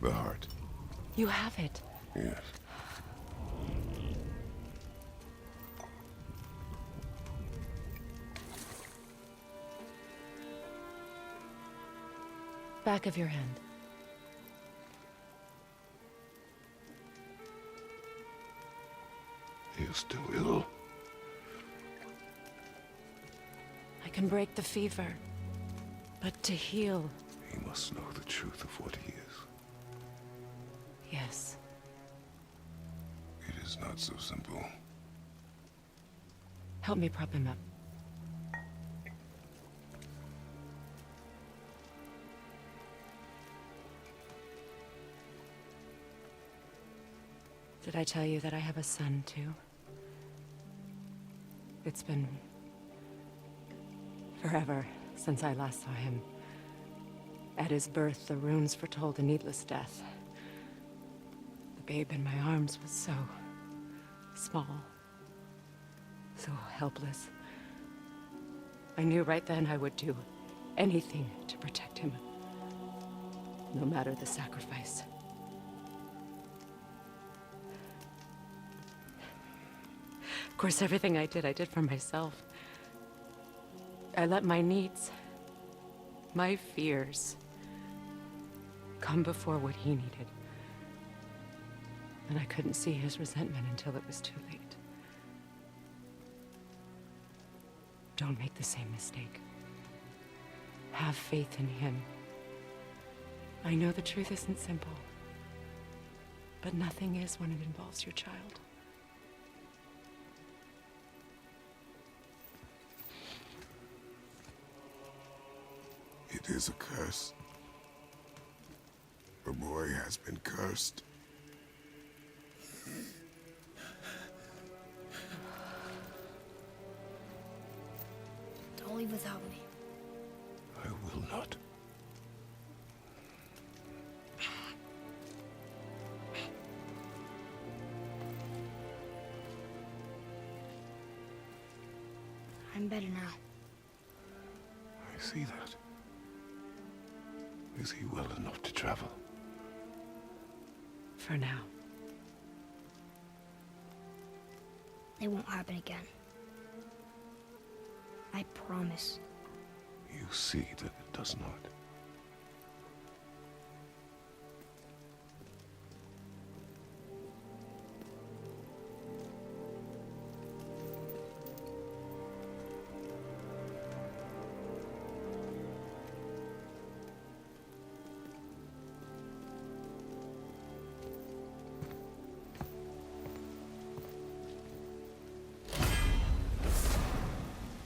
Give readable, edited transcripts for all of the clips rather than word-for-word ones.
The heart. You have it. Yes. Back of your hand. He is still ill. I can break the fever. But to heal... He must know the truth of what he is. Yes. It is not so simple. Help me prop him up. Did I tell you that I have a son, too? It's been... forever since I last saw him. At his birth, the runes foretold a needless death. The babe in my arms was so... small. So helpless. I knew right then I would do anything to protect him. No matter the sacrifice. Of course, everything I did for myself. I let my needs, my fears, come before what he needed. And I couldn't see his resentment until it was too late. Don't make the same mistake. Have faith in him. I know the truth isn't simple, but nothing is when it involves your child. It is a curse. The boy has been cursed. Don't leave without me. I will not. I'm better now. I see that. Is he well enough to travel? For now. It won't happen again. I promise. You see that it does not.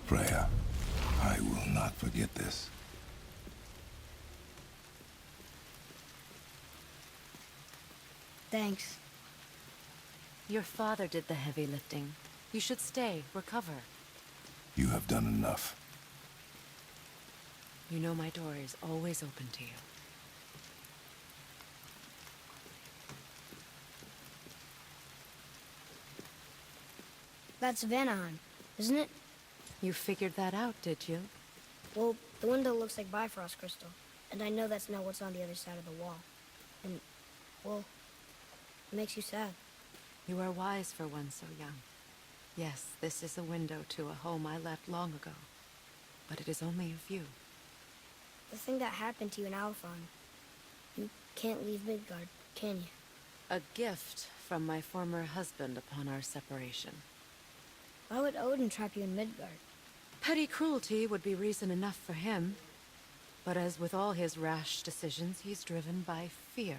Freya, I will not forget this. Thanks. Your father did the heavy lifting. You should stay, recover. You have done enough. You know my door is always open to you. That's Vanaheim, isn't it? You figured that out, did you? Well, the window looks like Bifrost crystal, and I know that's not what's on the other side of the wall. And, well, it makes you sad. You are wise for one so young. Yes, this is a window to a home I left long ago. But it is only a view. The thing that happened to you in Alfheim, you can't leave Midgard, can you? A gift from my former husband upon our separation. Why would Odin trap you in Midgard? Petty cruelty would be reason enough for him. But as with all his rash decisions, he's driven by fear.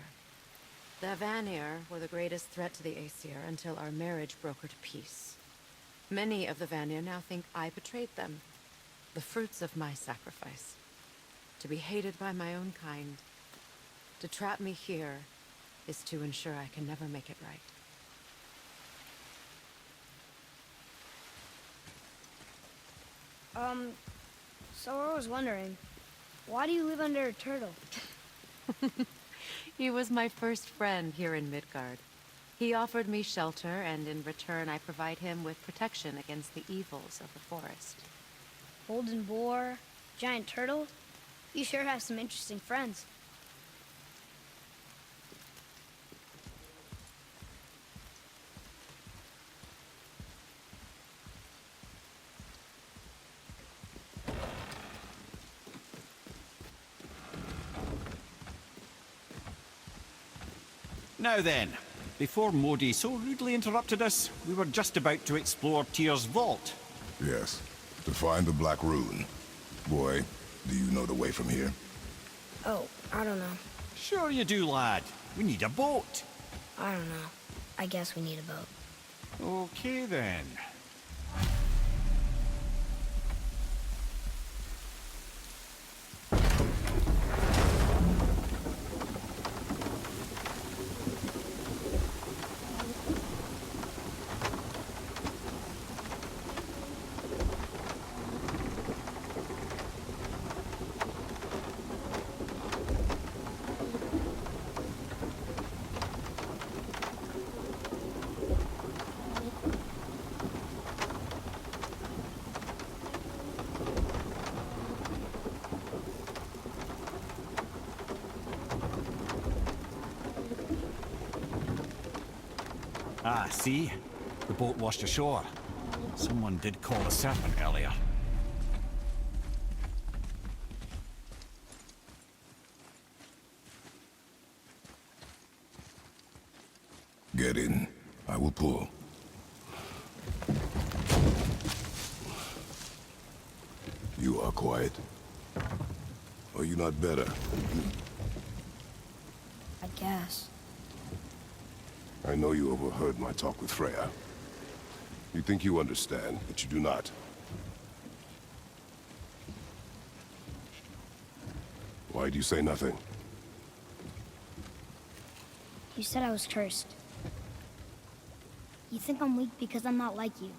The Vanir were the greatest threat to the Aesir until our marriage broke her to peace. Many of the Vanir now think I betrayed them. The fruits of my sacrifice. To be hated by my own kind. To trap me here is to ensure I can never make it right. So I was wondering, why do you live under a turtle? He was my first friend here in Midgard. He offered me shelter, and in return I provide him with protection against the evils of the forest. Golden boar, giant turtle? You sure have some interesting friends. Now then, before Modi so rudely interrupted us, we were just about to explore Tyr's vault. Yes, to find the Black Rune. Boy, do you know the way from here? Oh, I don't know. Sure you do, lad. We need a boat. I don't know. I guess we need a boat. Okay then. Ah, see? The boat washed ashore. Someone did call a serpent earlier. Get in. I will pull. You are quiet. Are you not better? I guess. I know you overheard my talk with Freya. You think you understand, but you do not. Why do you say nothing? You said I was cursed. You think I'm weak because I'm not like you.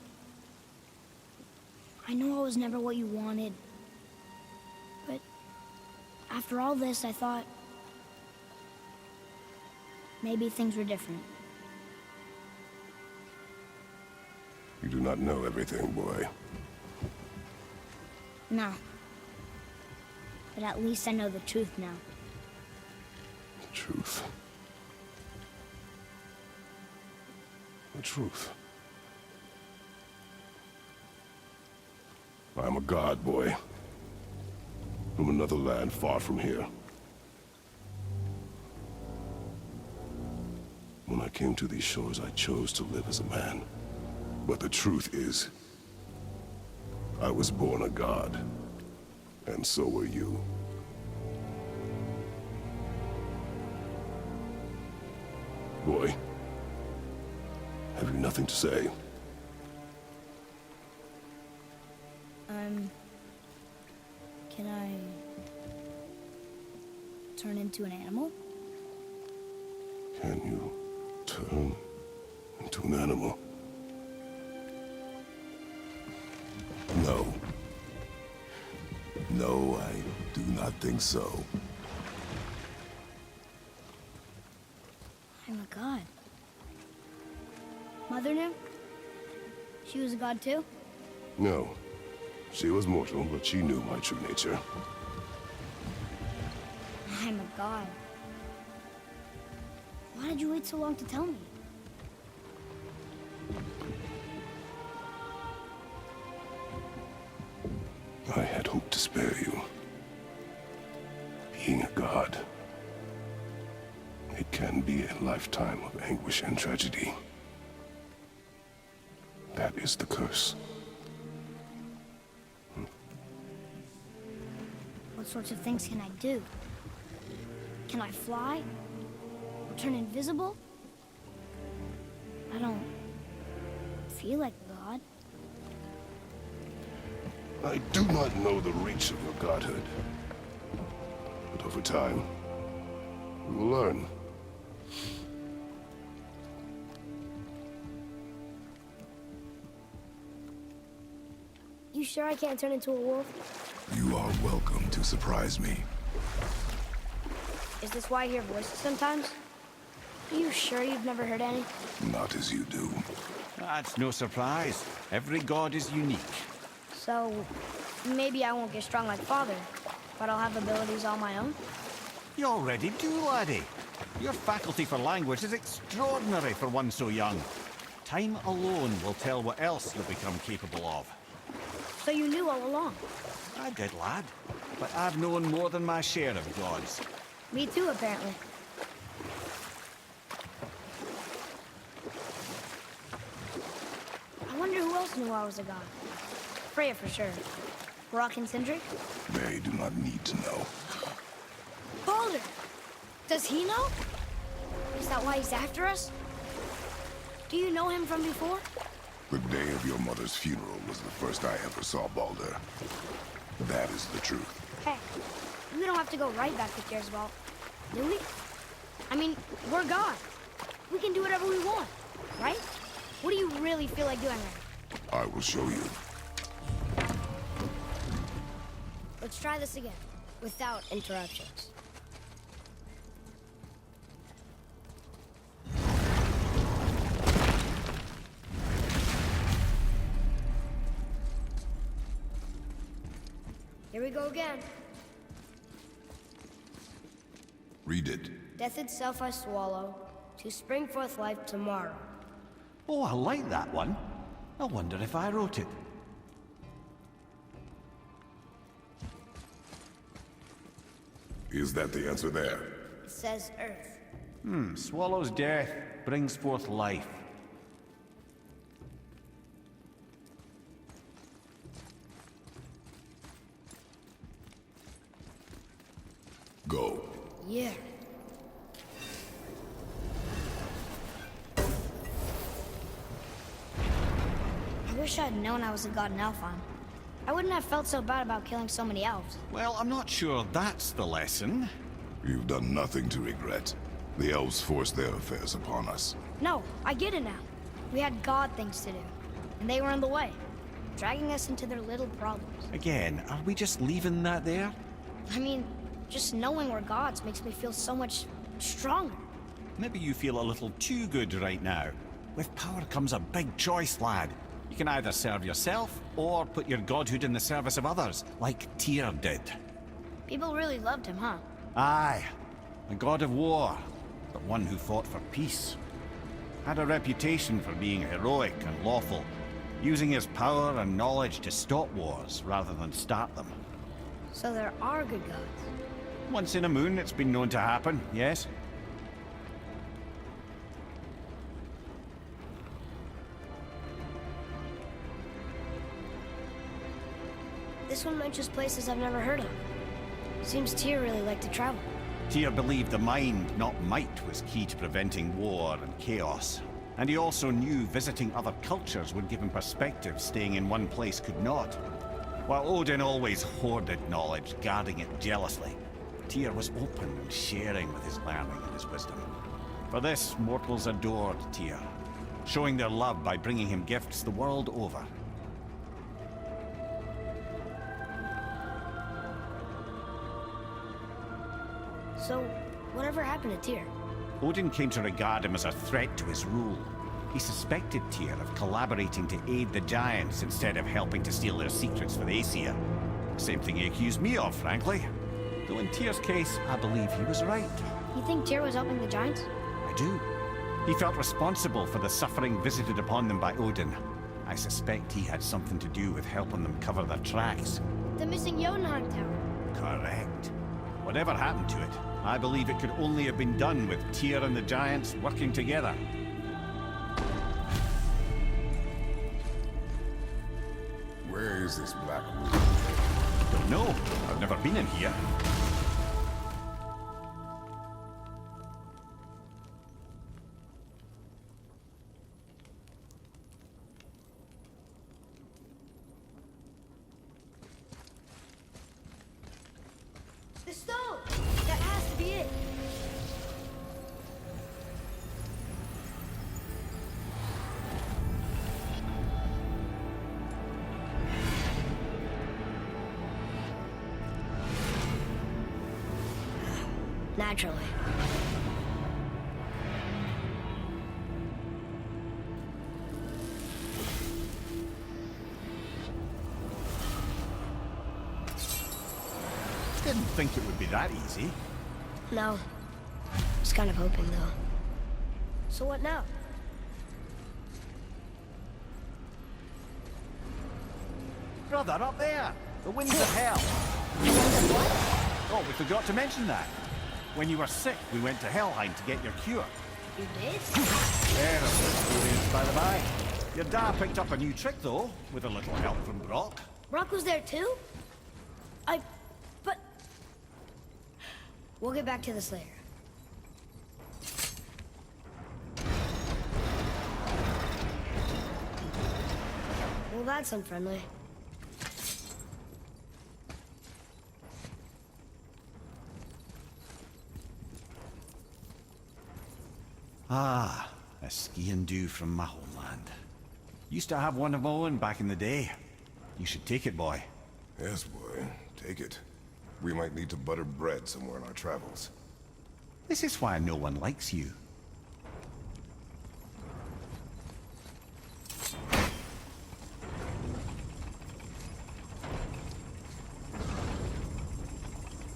I know I was never what you wanted. But after all this, I thought maybe things were different. You do not know everything, boy. No. But at least I know the truth now. The truth. The truth. I am a god, boy. From another land far from here. When I came to these shores, I chose to live as a man. But the truth is, I was born a god. And so were you. Boy, have you nothing to say? Can I turn into an animal? Can you turn into an animal? No. No, I do not think so. I'm a god. Mother knew? She was a god too? No. She was mortal, but she knew my true nature. I'm a god. Why did you wait so long to tell me? I had hoped to spare you. Being a god, it can be a lifetime of anguish and tragedy. That is the curse. What sorts of things can I do? Can I fly? Or turn invisible? I don't feel like a god. I do not know the reach of your godhood. But over time, we will learn. You sure I can't turn into a wolf? You are welcome to surprise me. Is this why I hear voices sometimes? Are you sure you've never heard any? Not as you do. That's no surprise. Every god is unique. So, maybe I won't get strong like Father, but I'll have abilities all my own? You already do, laddie. Your faculty for language is extraordinary for one so young. Time alone will tell what else you'll become capable of. So you knew all along? I did, lad. But I've known more than my share of gods. Me too, apparently. else knew I was a god? Freya for sure. Rock and Sindri? They do not need to know. Baldur! Does he know? Is that why he's after us? Do you know him from before? The day of your mother's funeral was the first I ever saw Baldur. That is the truth. Hey, we don't have to go right back to Tyr's do we? I mean, we're God. We can do whatever we want, right? What do you really feel like doing right now? I will show you. Let's try this again, without interruptions. Here we go again. Read it. Death itself I swallow, to spring forth life tomorrow. Oh, I like that one. I wonder if I wrote it. Is that the answer there? It says Earth. Swallows death, brings forth life. Go. Yeah. I wish I'd known I was a god in Alfheim. I wouldn't have felt so bad about killing so many elves. Well, I'm not sure that's the lesson. You've done nothing to regret. The elves forced their affairs upon us. No, I get it now. We had god things to do, and they were in the way, dragging us into their little problems. Again, are we just leaving that there? I mean, just knowing we're gods makes me feel so much stronger. Maybe you feel a little too good right now. With power comes a big choice, lad. You can either serve yourself, or put your godhood in the service of others, like Tyr did. People really loved him, huh? Aye, a god of war, but one who fought for peace. Had a reputation for being heroic and lawful, using his power and knowledge to stop wars rather than start them. So there are good gods. Once in a moon, it's been known to happen, yes? This one mentions places I've never heard of. Seems Tyr really liked to travel. Tyr believed the mind, not might, was key to preventing war and chaos. And he also knew visiting other cultures would give him perspective staying in one place could not. While Odin always hoarded knowledge, guarding it jealously, Tyr was open and sharing with his learning and his wisdom. For this, mortals adored Tyr, showing their love by bringing him gifts the world over. So, whatever happened to Tyr? Odin came to regard him as a threat to his rule. He suspected Tyr of collaborating to aid the Giants instead of helping to steal their secrets for the Aesir. Same thing he accused me of, frankly. Though in Tyr's case, I believe he was right. You think Tyr was helping the Giants? I do. He felt responsible for the suffering visited upon them by Odin. I suspect he had something to do with helping them cover their tracks. The missing Jotunheim Tower. Correct. Whatever happened to it, I believe it could only have been done with Tyr and the Giants working together. Where is this black wood? Don't know. I've never been in here. The stone! That has to be it! Naturally. Didn't think it would be that easy. No. Was kind of hoping, though. So what now? Brother, up there! The winds of hell! Oh, we forgot to mention that. When you were sick, we went to Helheim to get your cure. You did? Terrible experience, by the by. Your dad picked up a new trick, though, with a little help from Brock. Brock was there too? But... We'll get back to this later. Well, that's unfriendly. Ah, a skiing do from my homeland. Used to have one of my own back in the day. You should take it, boy. Yes, boy. Take it. We might need to butter bread somewhere in our travels. This is why no one likes you.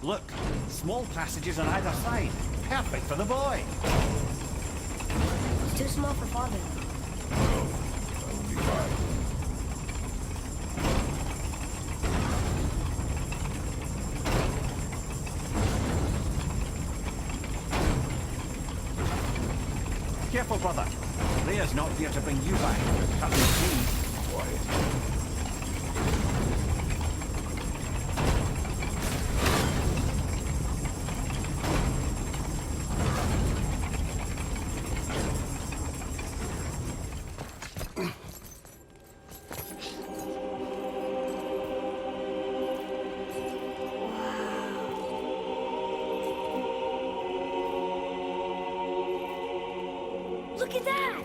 Look, small passages on either side. Perfect for the boy. It's too small for Father. No, that would be fine. Careful, brother. Leia's not here to bring you back. Cut me free. Quiet. Look at that!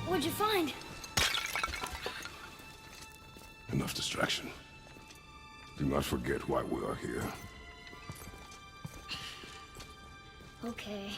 What'd you find? Enough distraction. Do not forget why we are here. Okay.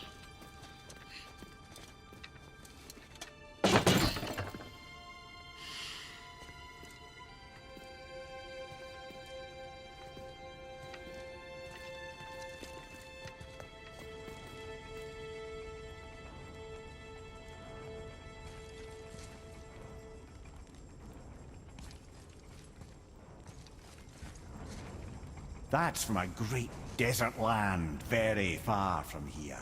That's from a great desert land very far from here.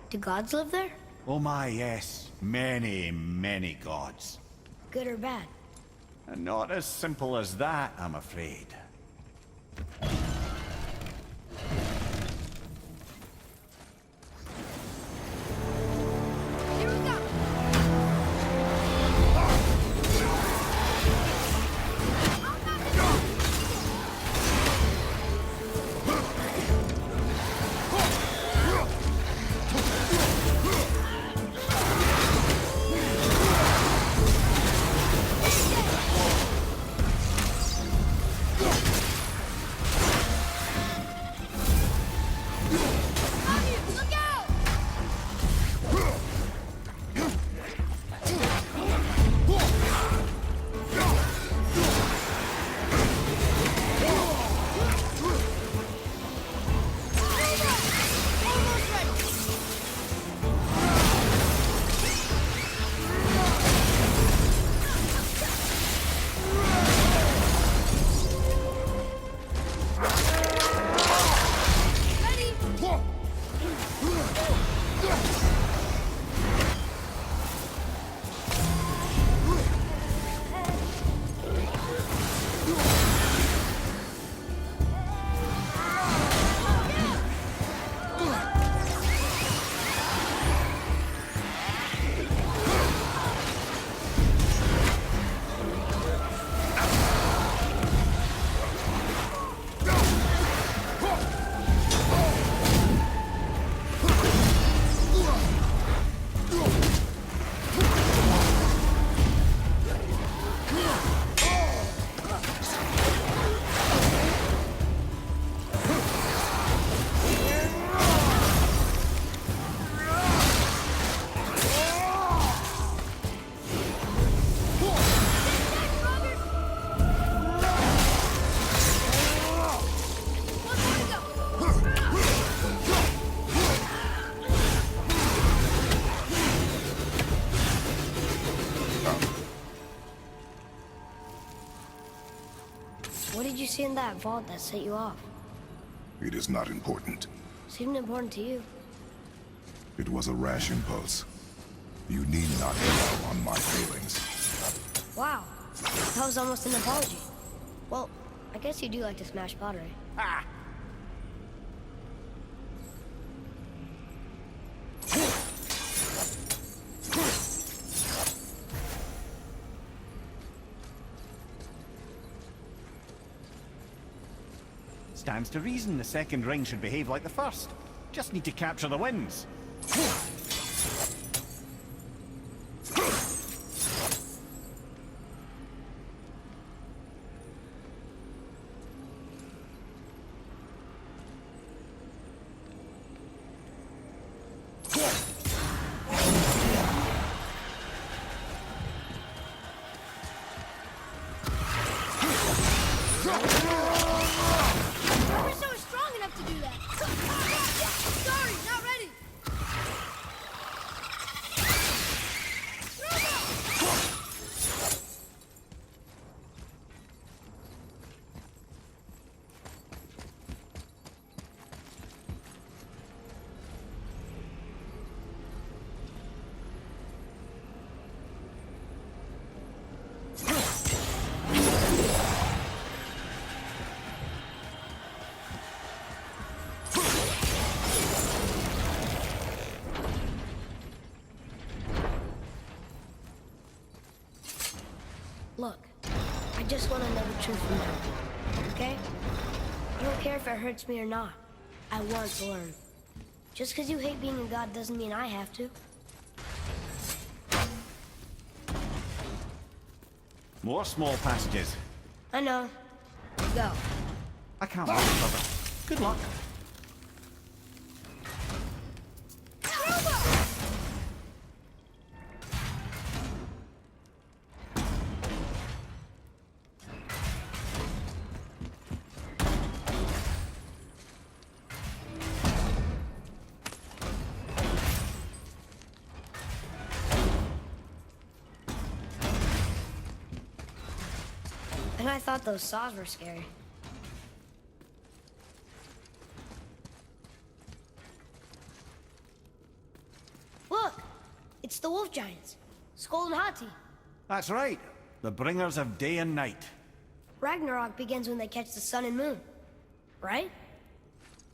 Do gods live there? Oh my, yes. Many, many gods. Good or bad? And not as simple as that, I'm afraid. Here we go! see in that vault that set you off? It is not important. Seemed important to you. It was a rash impulse. You need not dwell on my feelings. Wow, that was almost an apology. Well, I guess you do like to smash pottery. Ah! Stands to reason the second ring should behave like the first. Just need to capture the winds. Never so strong enough to do that. Sorry, not ready. Look, I just want to know the truth from now, okay? I don't care if it hurts me or not. I want to learn. Just because you hate being a god doesn't mean I have to. More small passages. I know. Go. I can't wait, brother. Good luck. And I thought those saws were scary. Look! It's the wolf giants. Skull and Hati. That's right. The bringers of day and night. Ragnarok begins when they catch the sun and moon. Right?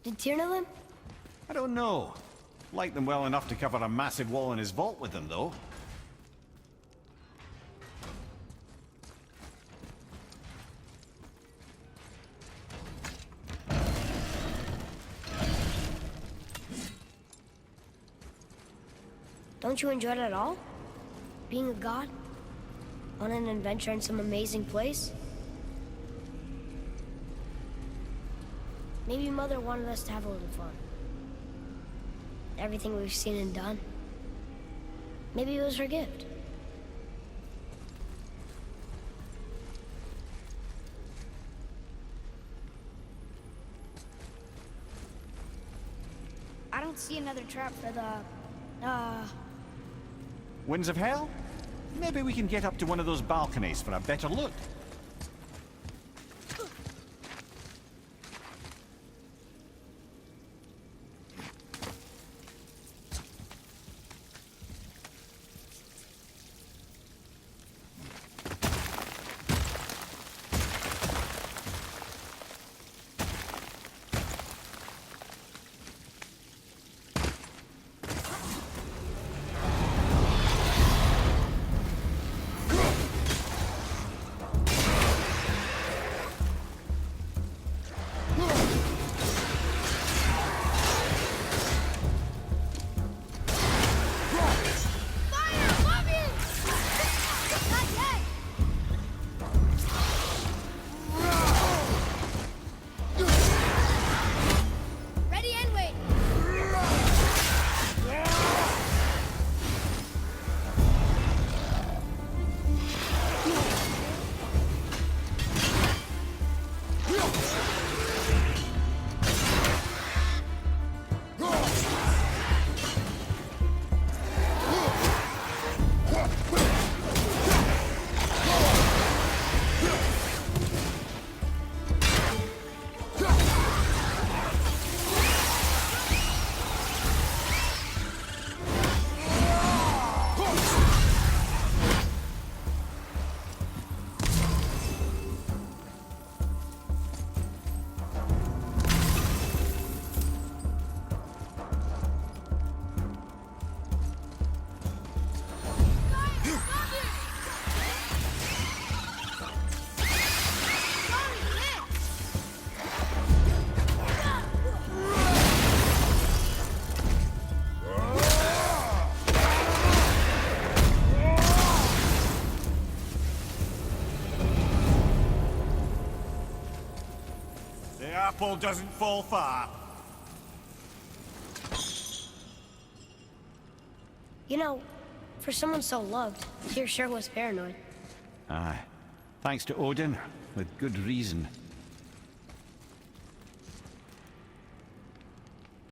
Did Tyr know them? I don't know. Like them well enough to cover a massive wall in his vault with them, though. Don't you enjoy it at all? Being a god? On an adventure in some amazing place? Maybe Mother wanted us to have a little fun. Everything we've seen and done. Maybe it was her gift. I don't see another trap for the... Winds of Hell? Maybe we can get up to one of those balconies for a better look. apple doesn't fall far. You know, for someone so loved, Tyr sure was paranoid. Aye. Thanks to Odin, with good reason.